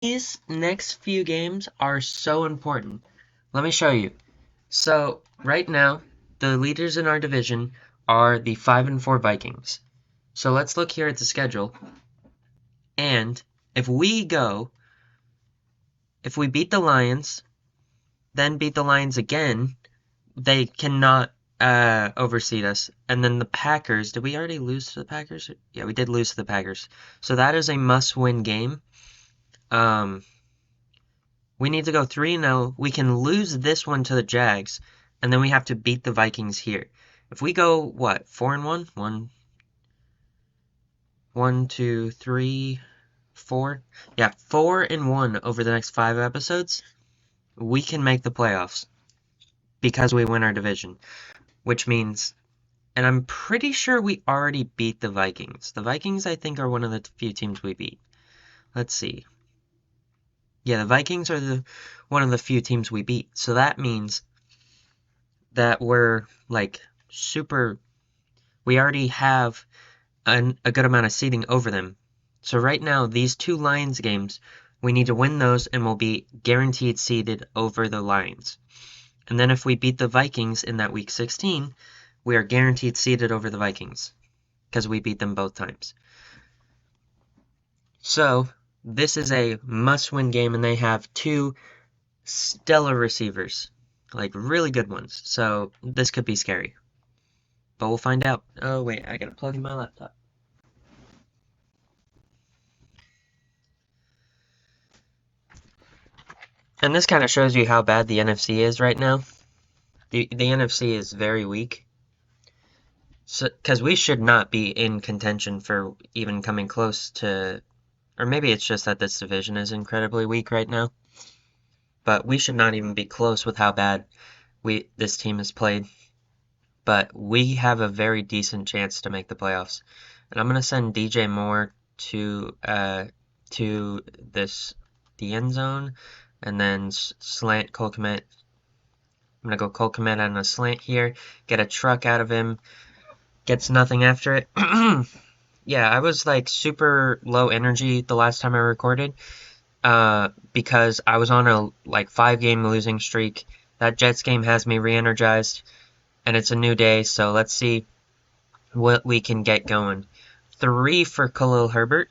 These next few games are so important. Let me show you. So, right now, the leaders in our division are the 5 and 4 Vikings. So let's look here at the schedule. And if we beat the Lions, then beat the Lions again, they cannot overseed us. And then the Packers, did we already lose to the Packers? Yeah, we did lose to the Packers. So that is a must-win game. Um, we need to go 3-0. We can lose this one to the Jags, and then we have to beat the Vikings here. If we go, what, 4-1? 1, 2, 3, 4? Yeah, 4-1 over the next 5 episodes, we can make the playoffs because we win our division, which means, and I'm pretty sure we already beat the Vikings. The Vikings, I think, are one of the few teams we beat. Let's see. Yeah, the Vikings are one of the few teams we beat. So that means that we're like super. We already have a good amount of seeding over them. So right now, these two Lions games, we need to win those, and we'll be guaranteed seeded over the Lions. And then if we beat the Vikings in that week 16, we are guaranteed seeded over the Vikings because we beat them both times. So this is a must-win game, and they have two stellar receivers, like really good ones. So this could be scary, but we'll find out. Oh wait, I gotta plug in my laptop. And this kind of shows you how bad the NFC is right now. The NFC is very weak. So, because we should not be in contention for even coming close to, or maybe it's just that this division is incredibly weak right now. But we should not even be close with how bad this team has played. But we have a very decent chance to make the playoffs. And I'm gonna send DJ Moore to the end zone, and then slant Cole Kmet. I'm gonna go Cole Kmet on a slant here, get a truck out of him, gets nothing after it. Yeah, I was like super low energy the last time I recorded, because I was on a like 5-game losing streak. That Jets game has me re-energized, and it's a new day, so let's see what we can get going. 3 for Khalil Herbert.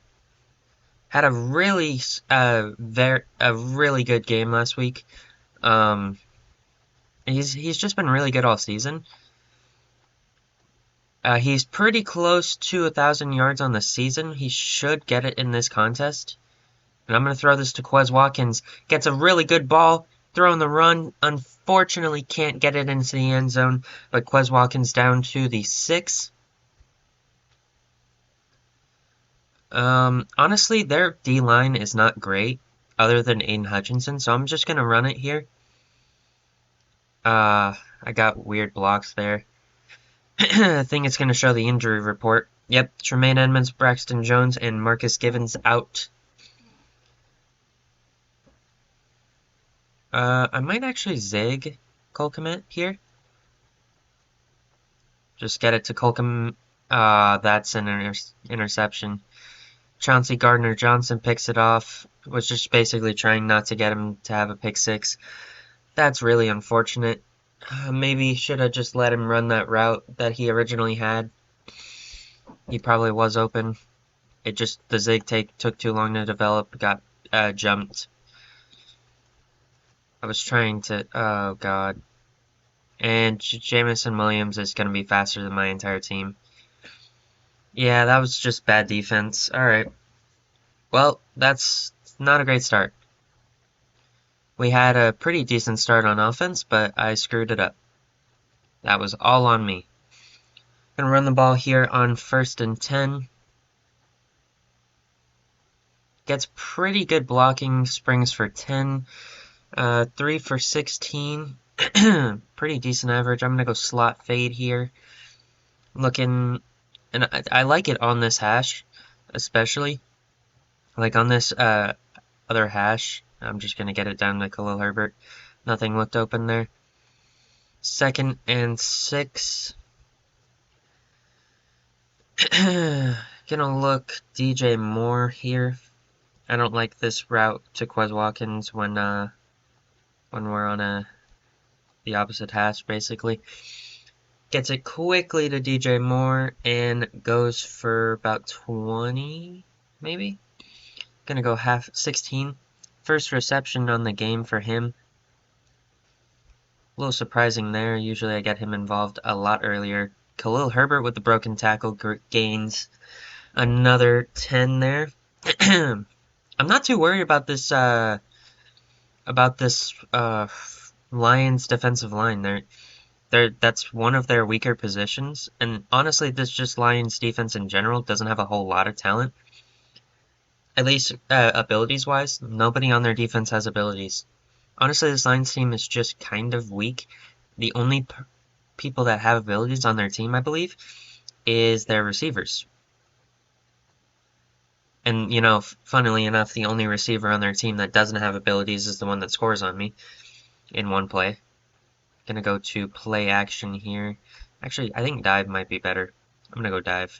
Had a really really good game last week. Um, he's just been really good all season. He's pretty close to 1,000 yards on the season. He should get it in this contest. And I'm going to throw this to Quez Watkins. Gets a really good ball. Throwing the run. Unfortunately, can't get it into the end zone. But Quez Watkins down to the 6. Honestly, their D-line is not great, other than Aiden Hutchinson. So I'm just going to run it here. I got weird blocks there. I think it's going to show the injury report. Yep, Tremaine Edmonds, Braxton Jones, and Marcus Givens out. I might actually zig Cole Kmet here. Just get it to Cole Kmet. That's an interception. Chauncey Gardner-Johnson picks it off. Was just basically trying not to get him to have a pick 6. That's really unfortunate. Maybe should have just let him run that route that he originally had. He probably was open. The zig took too long to develop, got jumped. I was trying to, oh god. And Jamison Williams is going to be faster than my entire team. Yeah, that was just bad defense. Alright. Well, that's not a great start. We had a pretty decent start on offense, but I screwed it up. That was all on me. Gonna run the ball here on 1st and 10. Gets pretty good blocking, springs for 10. 3 for 16. Pretty decent average. I'm gonna go slot fade here. Looking, and I like it on this hash, especially. Like on this other hash, I'm just gonna get it down to Khalil Herbert. Nothing looked open there. 2nd and 6. Gonna look DJ Moore here. I don't like this route to Quez Watkins when we're on the opposite hash, basically. Gets it quickly to DJ Moore and goes for about 20, maybe? Gonna go half 16. First reception on the game for him. A little surprising there. Usually I get him involved a lot earlier. Khalil Herbert with the broken tackle gains another 10 there. I'm not too worried about this Lions defensive line. That's one of their weaker positions, and honestly, this just Lions defense in general doesn't have a whole lot of talent. At least abilities wise, nobody on their defense has abilities. Honestly, this Lions team is just kind of weak. The only people that have abilities on their team, I believe, is their receivers. And, funnily enough, the only receiver on their team that doesn't have abilities is the one that scores on me in one play. Gonna go to play action here. Actually, I think dive might be better. I'm gonna go dive.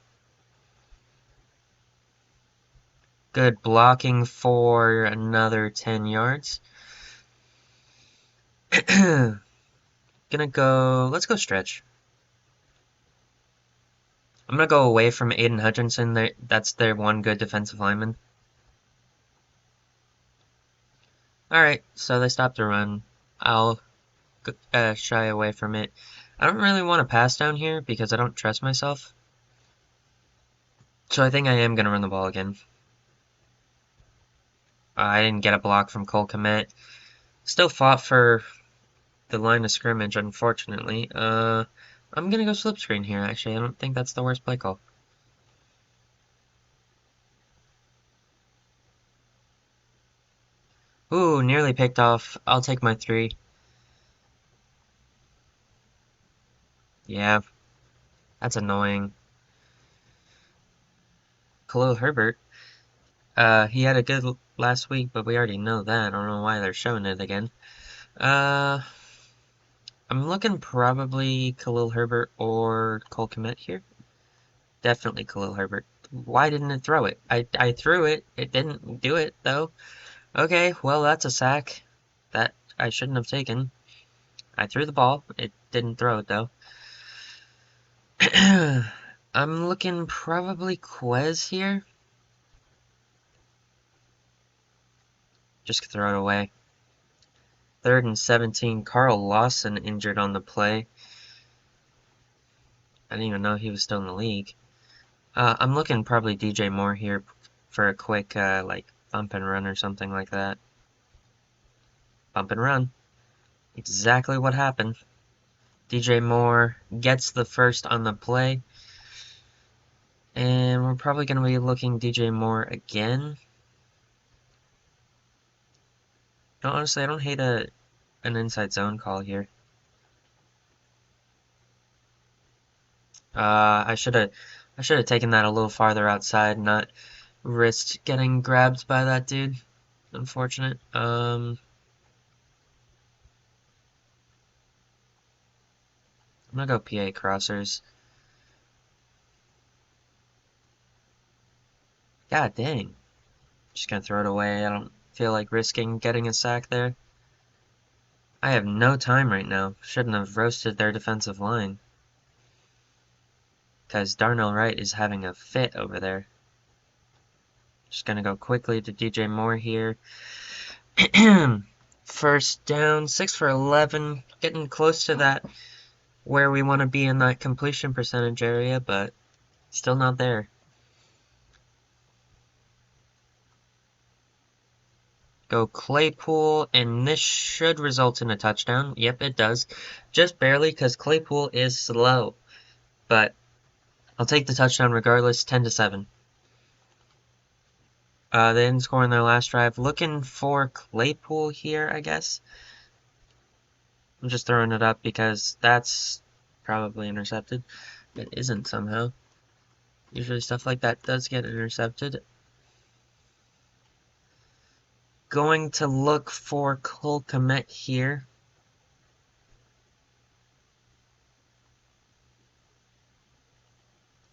Good blocking for another 10 yards. Let's go stretch. I'm gonna go away from Aiden Hutchinson. That's their one good defensive lineman. Alright, so they stopped the run. I'll shy away from it. I don't really want to pass down here because I don't trust myself. So I think I am gonna run the ball again. I didn't get a block from Cole Kmet. Still fought for the line of scrimmage, unfortunately. I'm gonna go slip screen here, actually. I don't think that's the worst play call. Ooh, nearly picked off. I'll take my 3. Yeah, that's annoying. Khalil Herbert. He had a good last week, but we already know that. I don't know why they're showing it again. I'm looking probably Khalil Herbert or Cole Kmet here. Definitely Khalil Herbert. Why didn't it throw it? I threw it. It didn't do it, though. Okay, well, that's a sack that I shouldn't have taken. I threw the ball. It didn't throw it, though. I'm looking probably Quez here. Just throw it away. 3rd and 17. Carl Lawson injured on the play. I didn't even know he was still in the league. I'm looking probably DJ Moore here for a quick, bump and run or something like that. Bump and run. Exactly what happened. DJ Moore gets the first on the play. And we're probably going to be looking DJ Moore again. No, honestly, I don't hate an inside zone call here. I should have taken that a little farther outside, not risked getting grabbed by that dude. Unfortunate. I'm gonna go PA crossers. God dang. Just gonna throw it away. I don't feel like risking getting a sack there. I have no time right now. Shouldn't have roasted their defensive line. Because Darnell Wright is having a fit over there. Just gonna go quickly to DJ Moore here. First down, 6 for 11. Getting close to that where we want to be in that completion percentage area, but still not there. Go Claypool, and this should result in a touchdown. Yep, it does. Just barely, because Claypool is slow. But I'll take the touchdown regardless, 10-7. They didn't score in their last drive. Looking for Claypool here, I guess. I'm just throwing it up because that's probably intercepted. It isn't somehow. Usually stuff like that does get intercepted. Going to look for Cole Kmet here.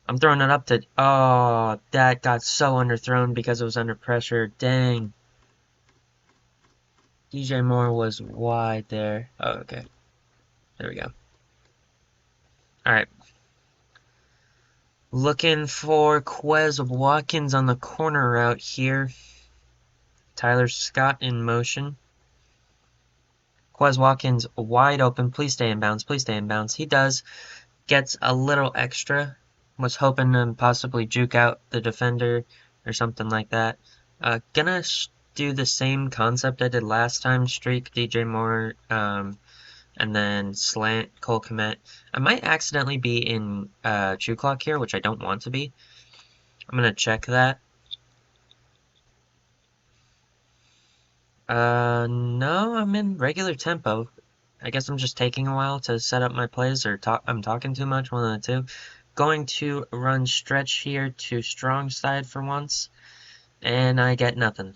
I'm throwing it up to... Oh, that got so underthrown because it was under pressure. Dang. DJ Moore was wide there. Oh, okay. There we go. Alright. Looking for Quez Watkins on the corner route here. Tyler Scott in motion. Quez Watkins wide open. Please stay in bounds. Please stay in bounds. He does. Gets a little extra. Was hoping to possibly juke out the defender or something like that. Gonna do the same concept I did last time. Streak DJ Moore, and then slant Cole Kmet. I might accidentally be in Chew Clock here, which I don't want to be. I'm gonna check that. No, I'm in regular tempo. I guess I'm just taking a while to set up my plays, or I'm talking too much, one of the two. Going to run stretch here to strong side for once, and I get nothing.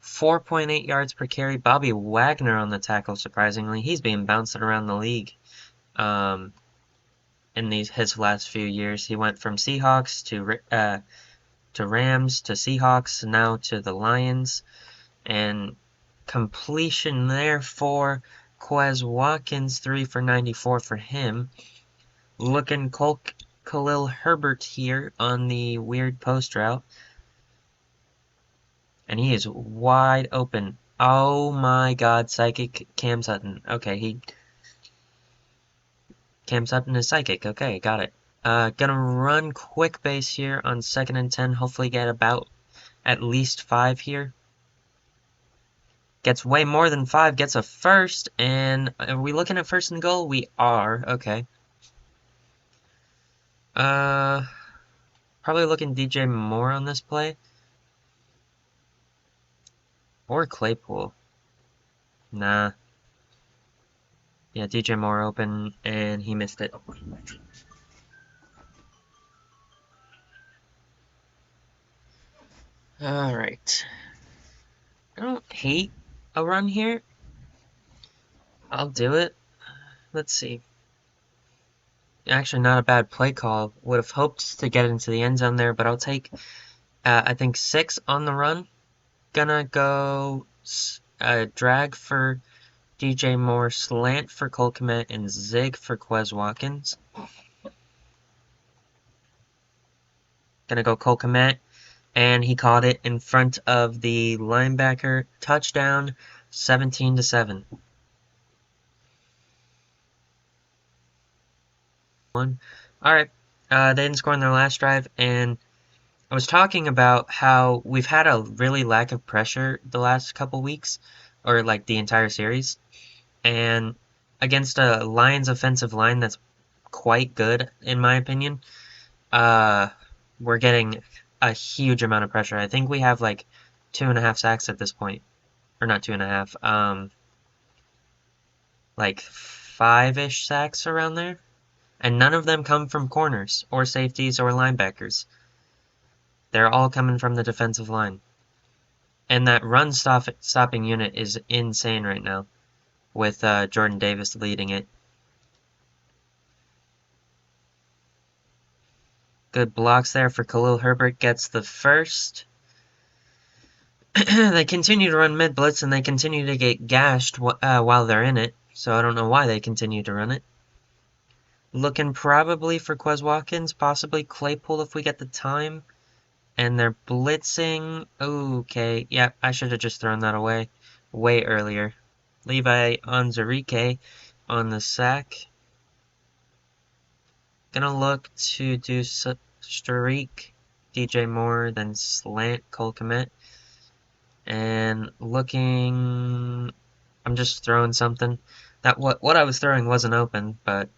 4.8 yards per carry. Bobby Wagner on the tackle, surprisingly. He's being bounced around the league. In his last few years, he went from Seahawks to Rams to Seahawks, now to the Lions, and completion there for Quez Watkins, 3 for 94 for him. Looking Khalil Herbert here on the weird post route. And he is wide open. Oh my god, psychic Cam Sutton. Okay, Cam Sutton is psychic. Okay, got it. Gonna run quick base here on 2nd and 10. Hopefully get about at least 5 here. Gets way more than 5. Gets a first. And are we looking at 1st and goal? We are. Okay. Probably looking DJ Moore on this play. Or Claypool. Nah. Yeah, DJ Moore open, and he missed it. Alright. I don't hate a run here. I'll do it. Let's see. Actually, not a bad play call. Would have hoped to get into the end zone there, but I'll take, I think, 6 on the run. Gonna go drag for DJ Moore, slant for Cole Kmet, and zig for Quez Watkins. Gonna go Cole Kmet, and he caught it in front of the linebacker. Touchdown, 17-7. Alright, they didn't score on their last drive, and I was talking about how we've had a really lack of pressure the last couple weeks, or like the entire series, and against a Lions offensive line that's quite good, in my opinion, we're getting a huge amount of pressure. I think we have like 2.5 sacks at this point, or not 2.5, like 5-ish sacks around there, and none of them come from corners, or safeties, or linebackers. They're all coming from the defensive line. And that run stopping unit is insane right now, with Jordan Davis leading it. Good blocks there for Khalil Herbert, gets the first. They continue to run mid-blitz, and they continue to get gashed while they're in it, so I don't know why they continue to run it. Looking probably for Quez Watkins, possibly Claypool if we get the time. And they're blitzing. Okay, yep, I should have just thrown that away way earlier. Levi Onwuzurike on the sack. Gonna look to do streak DJ Moore, then slant Cole Kmet. And looking... I'm just throwing something. That what I was throwing wasn't open, but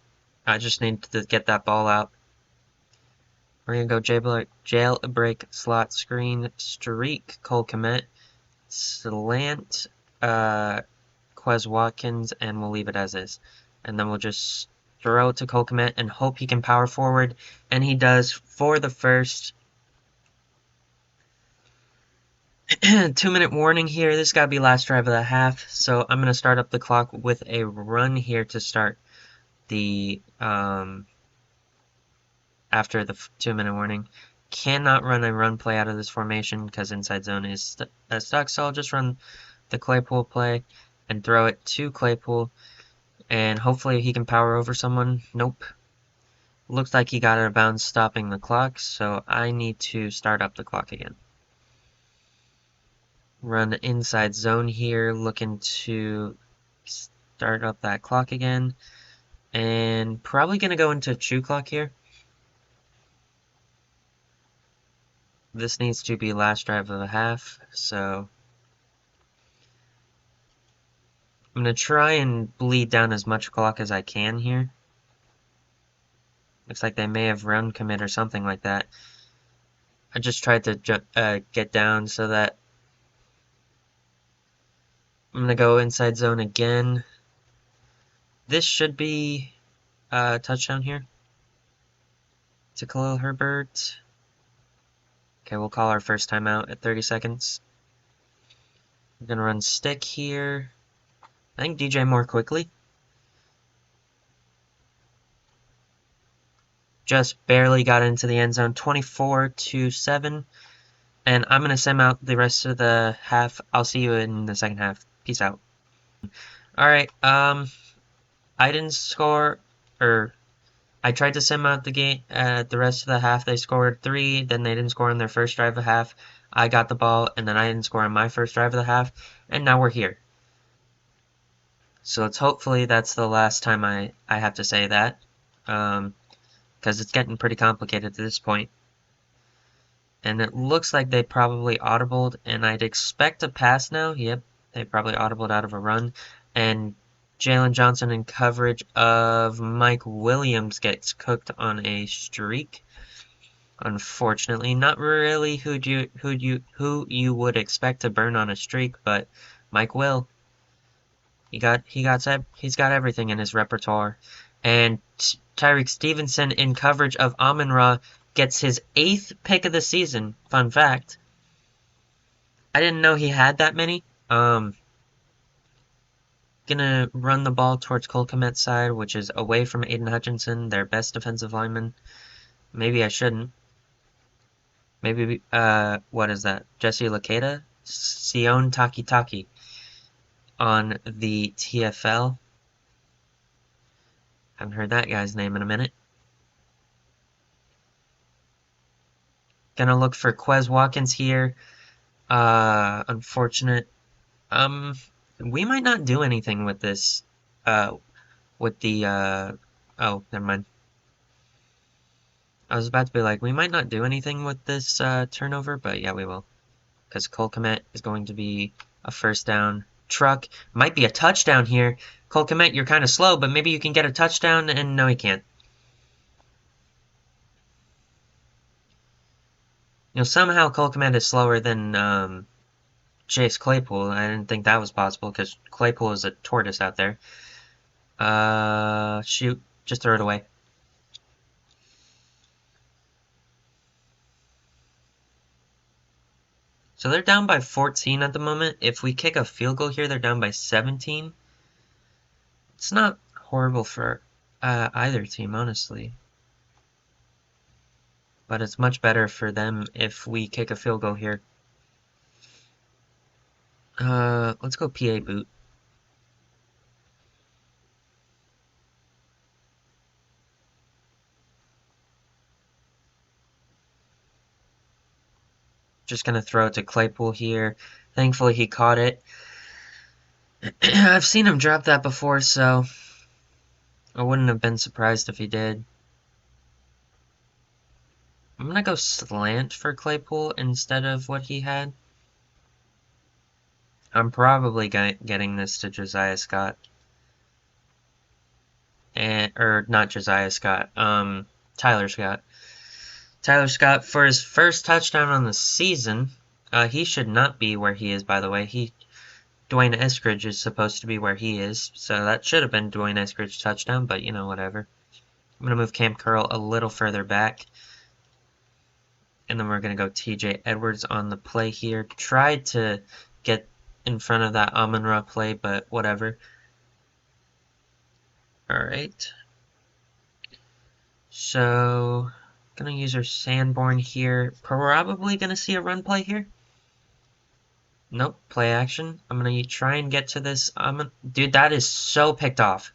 I just need to get that ball out. We're going to go jailbreak slot screen streak Cole Kmet, slant Quez Watkins, and we'll leave it as is. And then we'll just throw it to Cole Kmet and hope he can power forward. And he does for the first. 2-minute warning here. This got to be last drive of the half. So I'm going to start up the clock with a run here to start the after the 2-minute warning. Cannot run a run play out of this formation because inside zone is stuck, so I'll just run the Claypool play and throw it to Claypool, and hopefully he can power over someone. Nope. Looks like he got out of bounds, stopping the clock, so I need to start up the clock again. Run inside zone here, looking to start up that clock again, and probably going to go into chew clock here. This needs to be last drive of the half, so I'm going to try and bleed down as much clock as I can here. Looks like they may have run commit or something like that. I just tried to get down so that I'm going to go inside zone again. This should be a touchdown here to Khalil Herbert. Okay, we'll call our first timeout at 30 seconds. We're going to run stick here. I think DJ more quickly. Just barely got into the end zone, 24-7. And I'm going to sim out the rest of the half. I'll see you in the second half. Peace out. Alright, I didn't score, or I tried to sim out the game, the rest of the half. They scored 3, then they didn't score on their first drive of the half. I got the ball, and then I didn't score on my first drive of the half, and now we're here. So it's hopefully that's the last time I have to say that, because it's getting pretty complicated at this point. And it looks like they probably audibled, and I'd expect a pass now. Yep, they probably audibled out of a run. And Jalen Johnson in coverage of Mike Williams gets cooked on a streak. Unfortunately, not really who you would expect to burn on a streak, but Mike Will. He's got everything in his repertoire. And Tyreek Stevenson in coverage of Amon-Ra gets his 8th pick of the season. Fun fact. I didn't know he had that many. Gonna run the ball towards Cole Kmet's side, which is away from Aiden Hutchinson, their best defensive lineman. Maybe I shouldn't. Maybe, what is that? Jesse Luketa? Sion Takitaki on the TFL. Haven't heard that guy's name in a minute. Gonna look for Quez Watkins here. Unfortunate. We might not do anything with this, with the, oh, never mind. I was about to be like, we might not do anything with this, turnover, but yeah, we will. Because Cole Kmet is going to be a first down truck. Might be a touchdown here. Cole Kmet, you're kind of slow, but maybe you can get a touchdown, and no, he can't. You know, somehow Cole Kmet is slower than, Chase Claypool. I didn't think that was possible, because Claypool is a tortoise out there. Shoot. Just throw it away. So they're down by 14 at the moment. If we kick a field goal here, they're down by 17. It's not horrible for either team, honestly. But it's much better for them if we kick a field goal here. Let's go PA boot. Just gonna throw it to Claypool here. Thankfully he caught it. I've seen him drop that before, so I wouldn't have been surprised if he did. I'm gonna go slant for Claypool instead of what he had. I'm probably getting this to Josiah Scott. Or not Josiah Scott, Tyler Scott. Tyler Scott for his first touchdown on the season. He should not be where he is, by the way. Dwayne Eskridge is supposed to be where he is, so that should have been Dwayne Eskridge's touchdown, but you know, whatever. I'm going to move Cam Curl a little further back. And then we're going to go TJ Edwards on the play here. Tried to get in front of that Amon-Ra play, but whatever. Alright. So Gonna use her Sanborn here. Probably gonna see a run play here. Nope, play action. I'm gonna try and get to this. Dude, that is so picked off.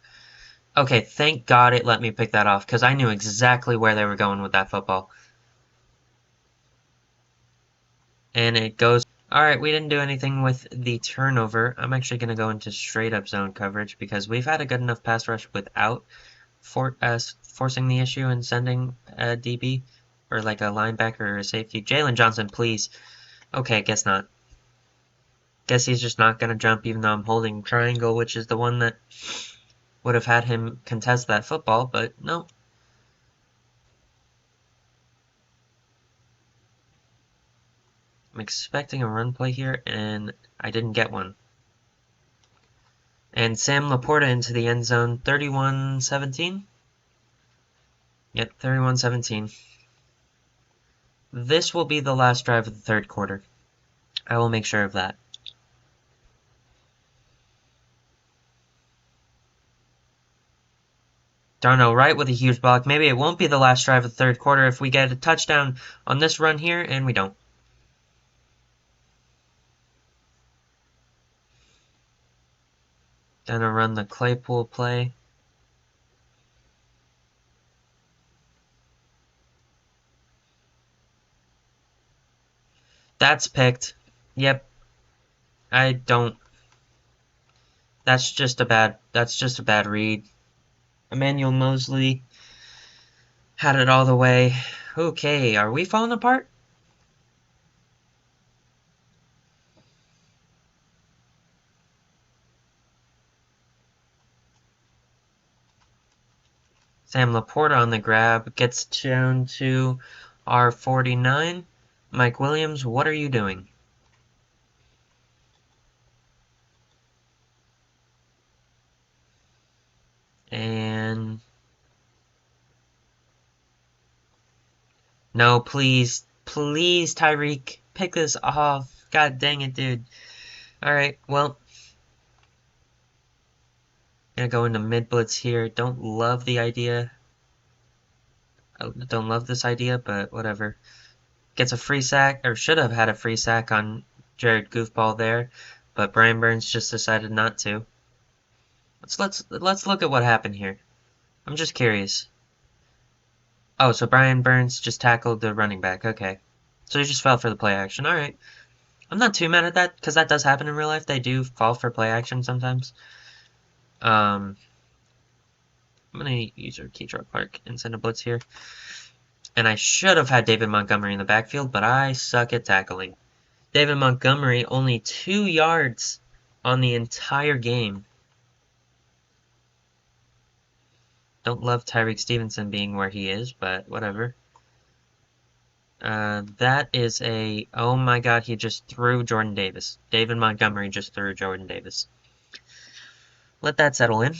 Okay, thank God it let me pick that off, because I knew exactly where they were going with that football. And it goes... Alright, we didn't do anything with the turnover. I'm actually going to go into straight-up zone coverage, because we've had a good enough pass rush without forcing the issue and sending a DB, or like a linebacker or a safety. Jalen Johnson, please. Okay, guess not. Guess he's just not going to jump, even though I'm holding triangle, which is the one that would have had him contest that football, but no. I'm expecting a run play here, and I didn't get one. And Sam Laporta into the end zone, 31-17. Yep, 31-17. This will be the last drive of the third quarter. I will make sure of that. Darno right with a huge block. Maybe it won't be the last drive of the third quarter if we get a touchdown on this run here, and we don't. Gonna run the Claypool play. That's picked. Yep. I don't... That's just a bad read. Emmanuel Mosley had it all the way. Okay, are we falling apart? Sam Laporta on the grab, gets down to R49. Mike Williams, what are you doing? And... No, please. Please, Tyreek. Pick this off. God dang it, dude. Alright, well. Gonna go into mid-blitz here. Don't love the idea. I don't love this idea, but whatever. Gets a free sack, or should have had a free sack on Jared Goofball there, but Brian Burns just decided not to. Let's look at what happened here. I'm just curious. Oh, so Brian Burns just tackled the running back. Okay. So he just fell for the play action. Alright. I'm not too mad at that, because that does happen in real life. They do fall for play action sometimes. I'm going to use our Keytron Clark and send a blitz here. And I should have had David Montgomery in the backfield, but I suck at tackling. David Montgomery only 2 yards on the entire game. Don't love Tyreek Stevenson being where he is, but whatever. That is a... Oh my god, he just threw Jordan Davis. David Montgomery just threw Jordan Davis. Let that settle in.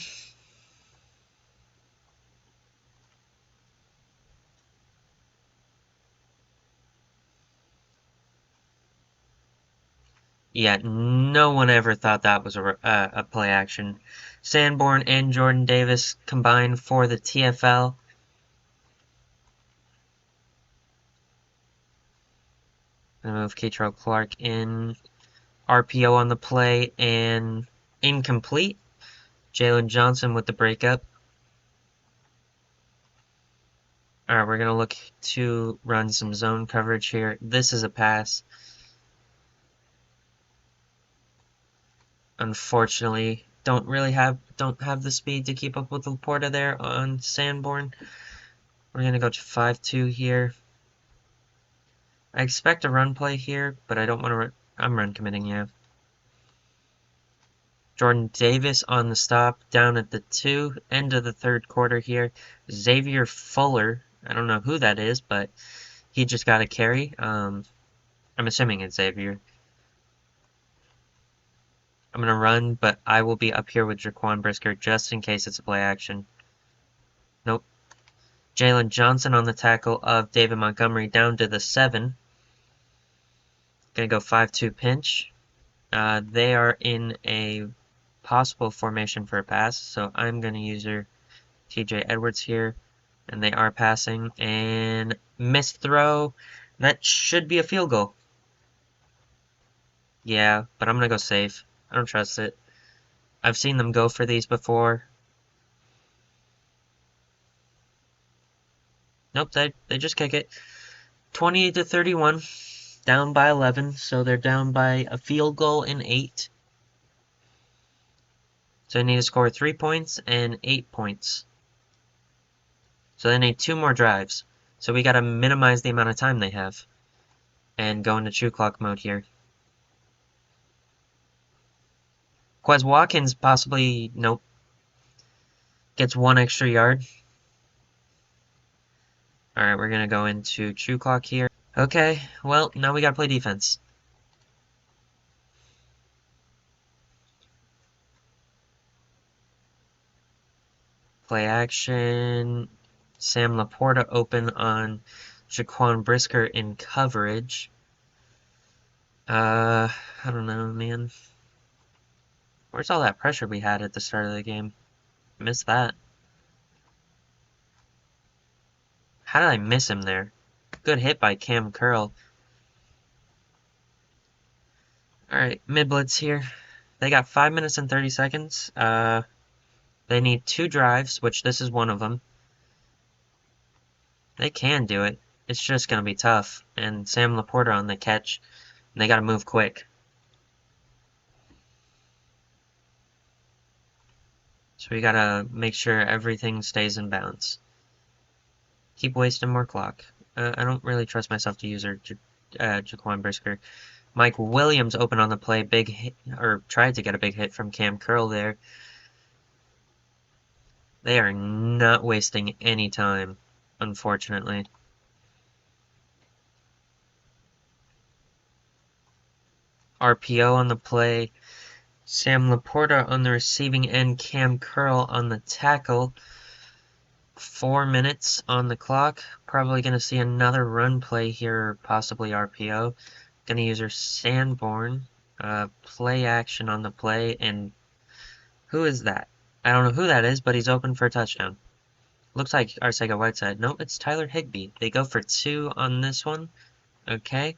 Yeah, no one ever thought that was a play action. Sanborn and Jordan Davis combined for the TFL. Gonna move Keytron Clark in. RPO on the play and incomplete. Jalen Johnson with the breakup. Alright, we're gonna look to run some zone coverage here. This is a pass. Unfortunately, don't have the speed to keep up with Laporta there on Sanborn. We're gonna go to 5-2 here. I expect a run play here, but I don't want to. I'm run committing, yeah. Jordan Davis on the stop, down at the 2, end of the third quarter here. Xavier Fuller, I don't know who that is, but he just got a carry. I'm assuming it's Xavier. I'm going to run, but I will be up here with Jaquan Brisker just in case it's a play action. Nope. Jalen Johnson on the tackle of David Montgomery down to the 7. Gonna go 5-2 pinch. They are in a possible formation for a pass, so I'm gonna use her TJ Edwards here. And they are passing. And missed throw. That should be a field goal. Yeah, but I'm gonna go safe. I don't trust it. I've seen them go for these before. Nope, they just kick it. 28 to 31. Down by 11, so they're down by a field goal in 8. So they need to score 3 points and 8 points. So they need 2 more drives. So we gotta minimize the amount of time they have. And go into true clock mode here. Quez Watkins possibly, nope, gets 1 extra yard. Alright, we're gonna go into true clock here. Okay, well, now we gotta play defense. Play action. Sam Laporta open on Jaquan Brisker in coverage. I don't know, man. Where's all that pressure we had at the start of the game? Missed that. How did I miss him there? Good hit by Cam Curl. Alright, mid-blitz here. They got 5 minutes and 30 seconds. They need 2 drives, which this is one of them. They can do it. It's just going to be tough. And Sam Laporta on the catch. And they got to move quick. So we got to make sure everything stays in balance. Keep wasting more clock. I don't really trust myself to use Jaquan Brisker. Mike Williams open on the play, big hit, or tried to get a big hit from Cam Curl there. They are not wasting any time, unfortunately. RPO on the play. Sam Laporta on the receiving end, Cam Curl on the tackle. 4 minutes on the clock. Probably going to see another run play here, or possibly RPO. Going to use her Sanborn. Play action on the play, and who is that? I don't know who that is, but he's open for a touchdown. Looks like Arcega Whiteside. Nope, it's Tyler Higbee. They go for 2 on this one. Okay.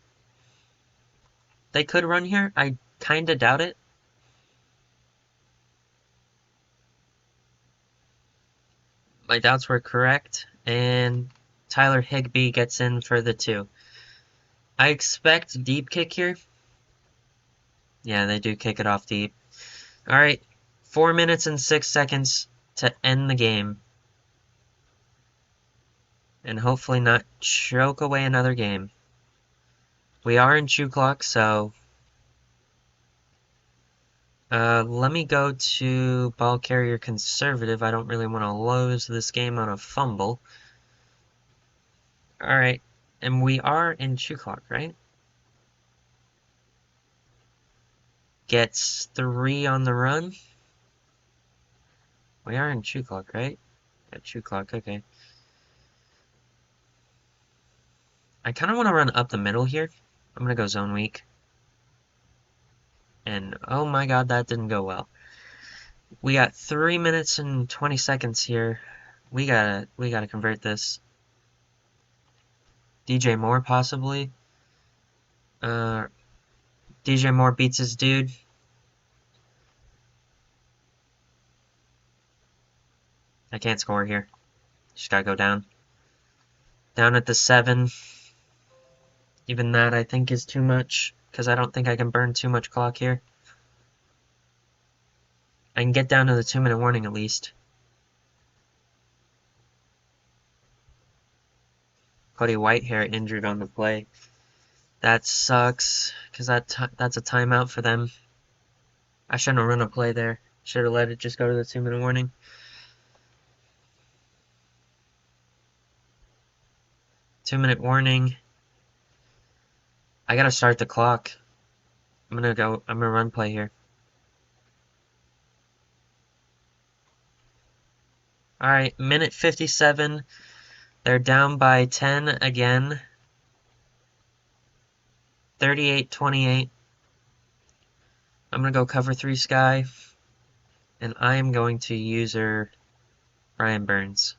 They could run here. I kinda doubt it. My doubts were correct, and Tyler Higbee gets in for the 2. I expect deep kick here. Yeah, they do kick it off deep. Alright, 4 minutes and 6 seconds to end the game. And hopefully not choke away another game. We are in chew clock, so let me go to ball carrier conservative. I don't really want to lose this game on a fumble. Alright, and we are in chew clock, right? Gets 3 on the run. We are in chew clock, right? Yeah, chew clock, okay. I kind of want to run up the middle here. I'm going to go zone weak. And oh my god, that didn't go well. We got 3 minutes and 20 seconds here. We gotta convert this. DJ Moore possibly. DJ Moore beats his dude. I can't score here. Just gotta go down. Down at the 7. Even that I think is too much, because I don't think I can burn too much clock here. I can get down to the 2-minute warning at least. Cody Whitehair injured on the play. That sucks, because that's a timeout for them. I shouldn't have run a play there. Should have let it just go to the 2-minute warning. 2-minute warning. I gotta start the clock. I'm gonna run play here. Alright, minute 57. They're down by 10 again. 38-28. I'm gonna go cover 3 Sky. And I am going to user Brian Burns.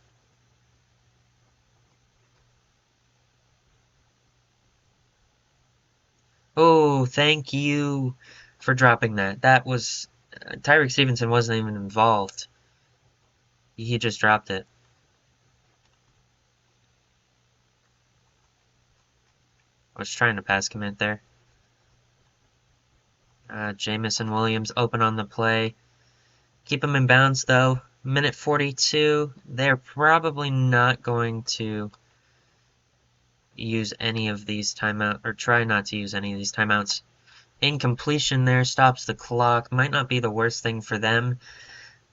Oh, thank you for dropping that. That was... Tyreek Stevenson wasn't even involved. He just dropped it. I was trying to pass commit there. Jamison Williams open on the play. Keep him in bounds, though. Minute 42. They're probably not going to use any of these timeouts, or try not to use any of these timeouts. Incompletion there stops the clock. Might not be the worst thing for them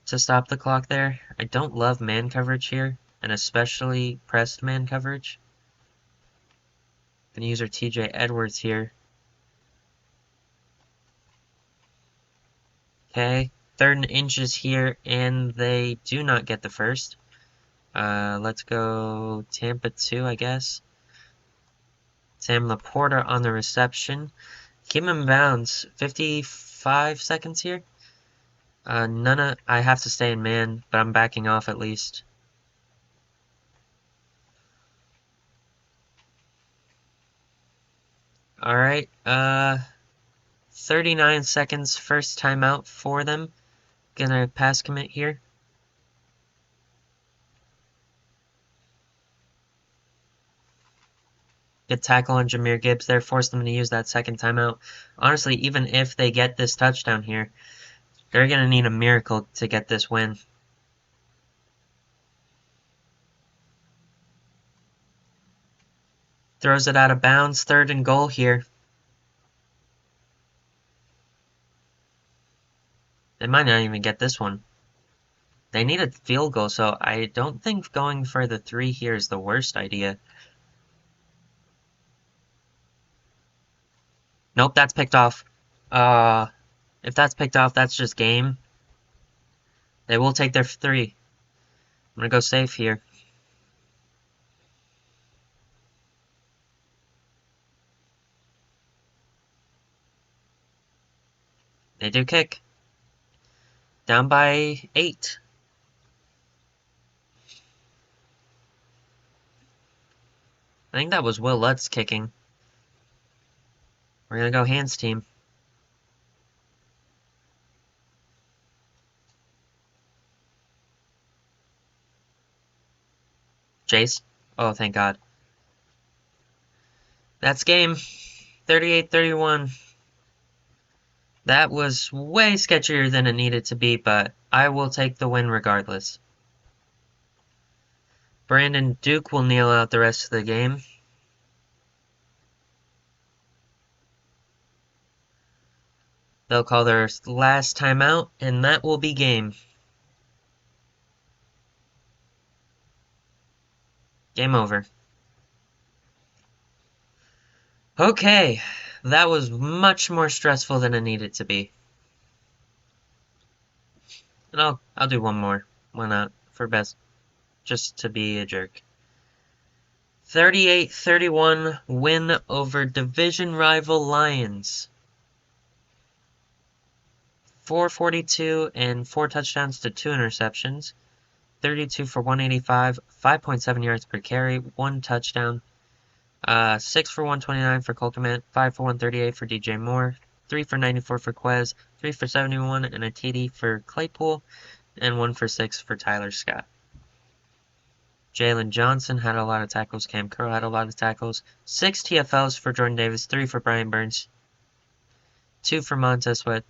to stop the clock there. I don't love man coverage here, and especially pressed man coverage. Gonna use our TJ Edwards here. Okay, 3rd and inches here, and they do not get the first. Let's go Tampa 2, I guess. Sam Laporta on the reception. Keep him in bounds. 55 seconds here. I have to stay in man, but I'm backing off at least. Alright, 39 seconds, first timeout for them. Gonna pass commit here. Good tackle on Jahmyr Gibbs there, forced them to use that second timeout. Honestly, even if they get this touchdown here, they're gonna need a miracle to get this win. Throws it out of bounds, 3rd and goal here. They might not even get this one. They need a field goal, so I don't think going for the 3 here is the worst idea. Nope, that's picked off. If that's picked off, that's just game. They will take their 3. I'm gonna go safe here. They do kick. Down by 8. I think that was Will Lutz kicking. We're gonna go hands team. Chase. Oh, thank God. That's game. 38-31. That was way sketchier than it needed to be, but I will take the win regardless. Brandon Duke will kneel out the rest of the game. They'll call their last timeout, and that will be game. Game over. Okay, that was much more stressful than it needed to be. And I'll do one more. Why not? For best, just to be a jerk. 38-31 win over division rival Lions. 442 and 4 touchdowns to 2 interceptions. 32 for 185, 5.7 yards per carry, 1 touchdown. 6 for 129 for Cole Kmet, 5 for 138 for DJ Moore, 3 for 94 for Quez, 3 for 71 and a TD for Claypool, and 1 for 6 for Tyler Scott. Jalen Johnson had a lot of tackles. Cam Curl had a lot of tackles. 6 TFLs for Jordan Davis, 3 for Brian Burns, 2 for Montez Sweat,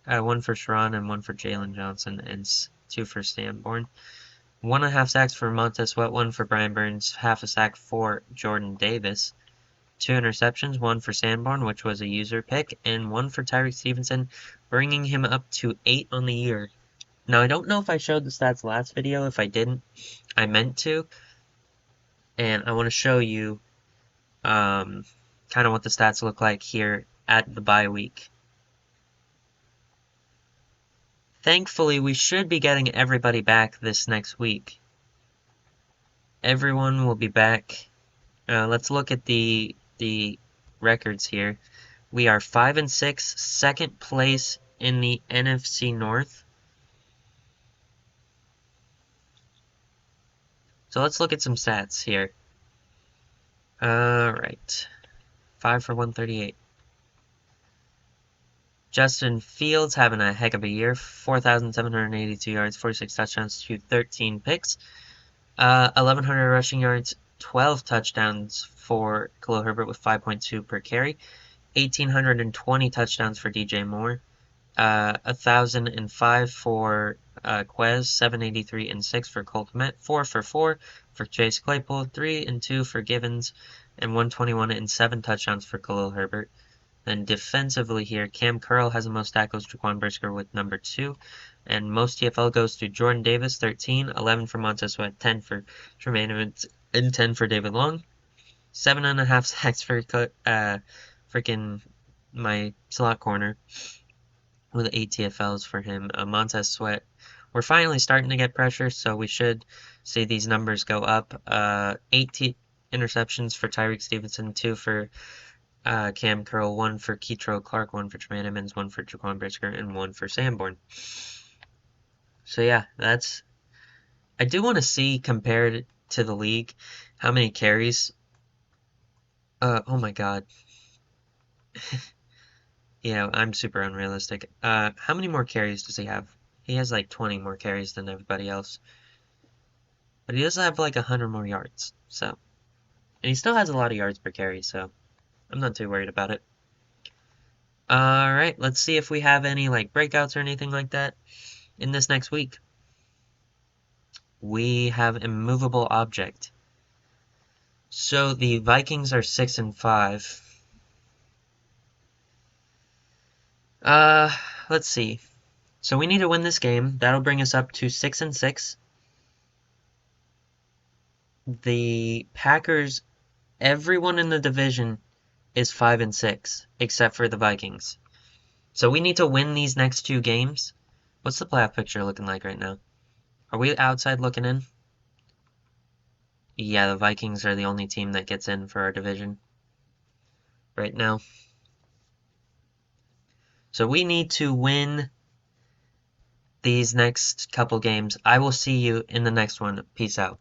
1 for Sharon, and 1 for Jalen Johnson, and 2 for Sanborn. 1.5 sacks for Montez Sweat, 1 for Brian Burns, half a sack for Jordan Davis. 2 interceptions, 1 for Sanborn, which was a user pick, and 1 for Tyreek Stevenson, bringing him up to 8 on the year. Now, I don't know if I showed the stats last video. If I didn't, I meant to. And I want to show you kind of what the stats look like here at the bye week. Thankfully, we should be getting everybody back this next week. Everyone will be back. Let's look at the records here. We are 5-6, second place in the NFC North. So let's look at some stats here. Alright. 5 for 138. Justin Fields having a heck of a year. 4,782 yards, 46 touchdowns to 13 picks. 1,100 rushing yards, 12 touchdowns for Khalil Herbert with 5.2 per carry. 1,820 touchdowns for DJ Moore. 1,005 for Quez, 783 and 6 for Colt Kmet, 4 for 4 for Chase Claypool, 3 and 2 for Givens, and 121 and 7 touchdowns for Khalil Herbert. Then defensively here, Cam Curl has the most tackles, Jaquan Brisker with number 2, and most TFL goes to Jordan Davis, 13, 11 for Montez Sweat, 10 for Tremaine Evans, and 10 for David Long. 7.5 sacks for freaking my slot corner, with 8 TFLs for him. Montez Sweat, we're finally starting to get pressure, so we should see these numbers go up. 8 interceptions for Tyreek Stevenson, 2 for Cam Curl, 1 for Ketro Clark, 1 for Tremaine Edmonds, 1 for Jaquan Brisker, and 1 for Sanborn. So yeah, that's... I do want to see, compared to the league, how many carries... oh my god. Yeah, I'm super unrealistic. How many more carries does he have? He has like 20 more carries than everybody else. But he does have like 100 more yards, so. And he still has a lot of yards per carry, so I'm not too worried about it. Alright, let's see if we have any like breakouts or anything like that in this next week. We have immovable object. So the Vikings are 6 and 5. Let's see. So we need to win this game. That'll bring us up to 6 and 6. The Packers, everyone in the division is 5 and 6 except for the Vikings. So we need to win these next 2 games. What's the playoff picture looking like right now? Are we outside looking in? Yeah, the Vikings are the only team that gets in for our division right now. So we need to win these next couple games. I will see you in the next one. Peace out.